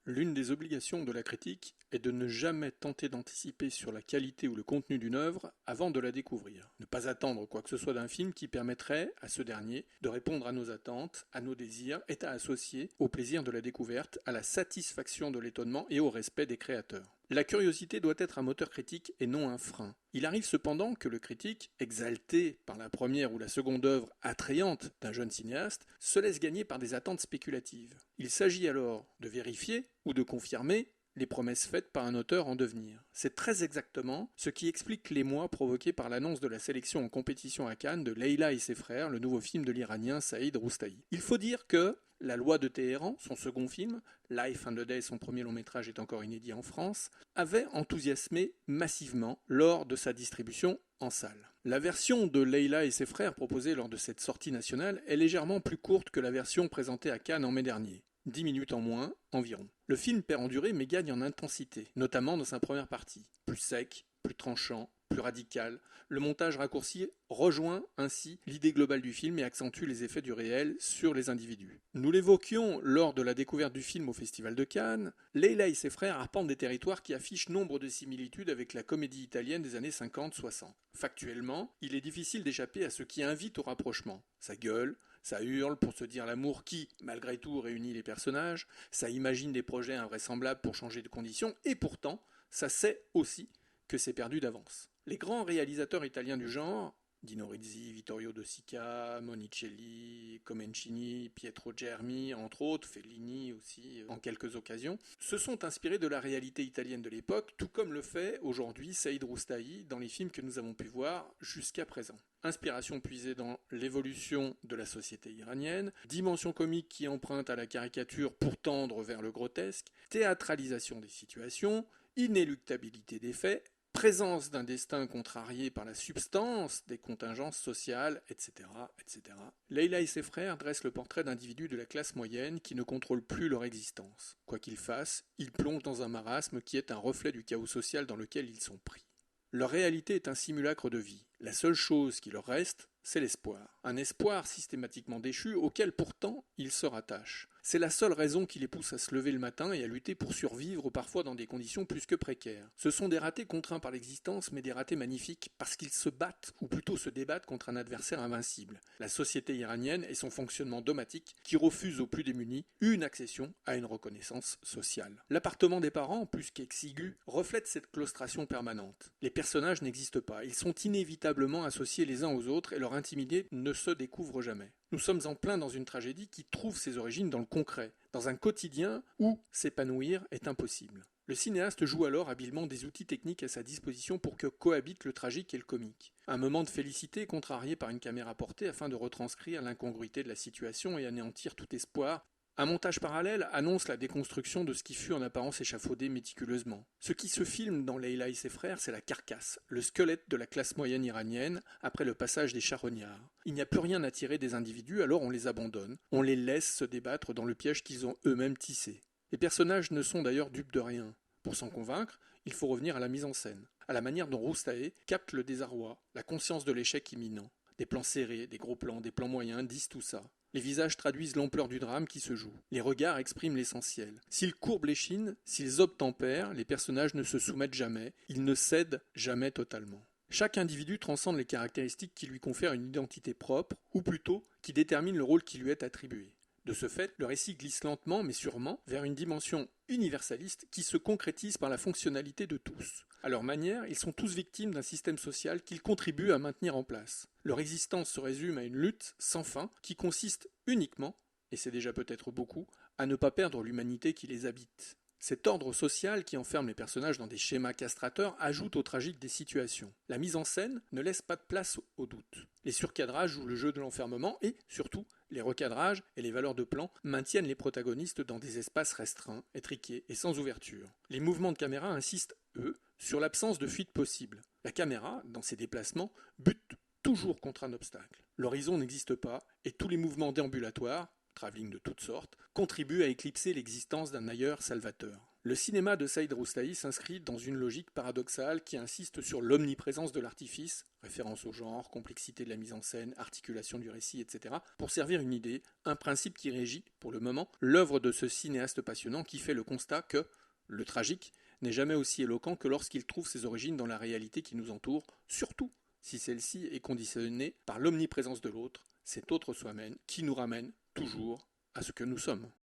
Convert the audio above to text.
L'une des obligations de la critique est de ne jamais tenter d'anticiper sur la qualité ou le contenu d'une œuvre avant de la découvrir. Ne pas attendre quoi que ce soit d'un film qui permettrait à ce dernier de répondre à nos attentes, à nos désirs, est à associer au plaisir de la découverte, à la satisfaction de l'étonnement et au respect des créateurs. La curiosité doit être un moteur critique et non un frein. Il arrive cependant que le critique, exalté par la première ou la seconde œuvre attrayante d'un jeune cinéaste, se laisse gagner par des attentes spéculatives. Il s'agit alors de vérifier ou de confirmer les promesses faites par un auteur en devenir. C'est très exactement ce qui explique l'émoi provoqué par l'annonce de la sélection en compétition à Cannes de Leila et ses frères, le nouveau film de l'Iranien Saïd Roustahi. Il faut dire que La Loi de Téhéran, son second film, Life and a Day, son premier long métrage est encore inédit en France, avait enthousiasmé massivement lors de sa distribution en salle. La version de Leila et ses frères proposée lors de cette sortie nationale est légèrement plus courte que la version présentée à Cannes en mai dernier. 10 minutes en moins environ. Le film perd en durée mais gagne en intensité, notamment dans sa première partie. Plus sec, plus tranchant, plus radical, le montage raccourci rejoint ainsi l'idée globale du film et accentue les effets du réel sur les individus. Nous l'évoquions lors de la découverte du film au Festival de Cannes, Leila et ses frères arpentent des territoires qui affichent nombre de similitudes avec la comédie italienne des années 50-60. Factuellement, il est difficile d'échapper à ce qui invite au rapprochement. Ça gueule, ça hurle pour se dire l'amour qui, malgré tout, réunit les personnages, ça imagine des projets invraisemblables pour changer de conditions, et pourtant, ça sait aussi que c'est perdu d'avance. Les grands réalisateurs italiens du genre, Dino Risi, Vittorio De Sica, Monicelli, Comencini, Pietro Germi, entre autres, Fellini aussi en quelques occasions, se sont inspirés de la réalité italienne de l'époque, tout comme le fait aujourd'hui Saïd Roustahi dans les films que nous avons pu voir jusqu'à présent. Inspiration puisée dans l'évolution de la société iranienne, dimension comique qui emprunte à la caricature pour tendre vers le grotesque, théâtralisation des situations, inéluctabilité des faits, présence d'un destin contrarié par la substance des contingences sociales, etc., etc. Leila et ses frères dressent le portrait d'individus de la classe moyenne qui ne contrôlent plus leur existence. Quoi qu'ils fassent, ils plongent dans un marasme qui est un reflet du chaos social dans lequel ils sont pris. Leur réalité est un simulacre de vie. La seule chose qui leur reste, c'est l'espoir. Un espoir systématiquement déchu auquel pourtant ils se rattachent. C'est la seule raison qui les pousse à se lever le matin et à lutter pour survivre parfois dans des conditions plus que précaires. Ce sont des ratés contraints par l'existence, mais des ratés magnifiques parce qu'ils se battent, ou plutôt se débattent contre un adversaire invincible. La société iranienne et son fonctionnement dogmatique qui refuse aux plus démunis une accession à une reconnaissance sociale. L'appartement des parents, plus qu'exigu, reflète cette claustration permanente. Les personnages n'existent pas, ils sont inévitablement associés les uns aux autres et leur intimité ne se découvre jamais. Nous sommes en plein dans une tragédie qui trouve ses origines dans le concret, dans un quotidien où s'épanouir est impossible. Le cinéaste joue alors habilement des outils techniques à sa disposition pour que cohabitent le tragique et le comique. Un moment de félicité contrarié par une caméra portée afin de retranscrire l'incongruité de la situation et anéantir tout espoir. Un montage parallèle annonce la déconstruction de ce qui fut en apparence échafaudé méticuleusement. Ce qui se filme dans Leila et ses frères, c'est la carcasse, le squelette de la classe moyenne iranienne après le passage des charognards. Il n'y a plus rien à tirer des individus, alors on les abandonne, on les laisse se débattre dans le piège qu'ils ont eux-mêmes tissé. Les personnages ne sont d'ailleurs dupes de rien. Pour s'en convaincre, il faut revenir à la mise en scène, à la manière dont Roustahe capte le désarroi, la conscience de l'échec imminent. Des plans serrés, des gros plans, des plans moyens disent tout ça. Les visages traduisent l'ampleur du drame qui se joue. Les regards expriment l'essentiel. S'ils courbent l'échine, s'ils obtempèrent, les personnages ne se soumettent jamais, ils ne cèdent jamais totalement. Chaque individu transcende les caractéristiques qui lui confèrent une identité propre, ou plutôt qui déterminent le rôle qui lui est attribué. De ce fait, le récit glisse lentement mais sûrement vers une dimension universaliste qui se concrétise par la fonctionnalité de tous. À leur manière, ils sont tous victimes d'un système social qu'ils contribuent à maintenir en place. Leur existence se résume à une lutte sans fin qui consiste uniquement, et c'est déjà peut-être beaucoup, à ne pas perdre l'humanité qui les habite. Cet ordre social qui enferme les personnages dans des schémas castrateurs ajoute au tragique des situations. La mise en scène ne laisse pas de place au doute. Les surcadrages jouent le jeu de l'enfermement et, surtout, les recadrages et les valeurs de plan maintiennent les protagonistes dans des espaces restreints, étriqués et sans ouverture. Les mouvements de caméra insistent, eux, sur l'absence de fuite possible. La caméra, dans ses déplacements, bute toujours contre un obstacle. L'horizon n'existe pas et tous les mouvements déambulatoires, travelling de toutes sortes, contribuent à éclipser l'existence d'un ailleurs salvateur. Le cinéma de Saïd Roustahi s'inscrit dans une logique paradoxale qui insiste sur l'omniprésence de l'artifice, référence au genre, complexité de la mise en scène, articulation du récit, etc., pour servir une idée, un principe qui régit, pour le moment, l'œuvre de ce cinéaste passionnant qui fait le constat que le tragique n'est jamais aussi éloquent que lorsqu'il trouve ses origines dans la réalité qui nous entoure, surtout si celle-ci est conditionnée par l'omniprésence de l'autre, cet autre soi-même, qui nous ramène toujours à ce que nous sommes.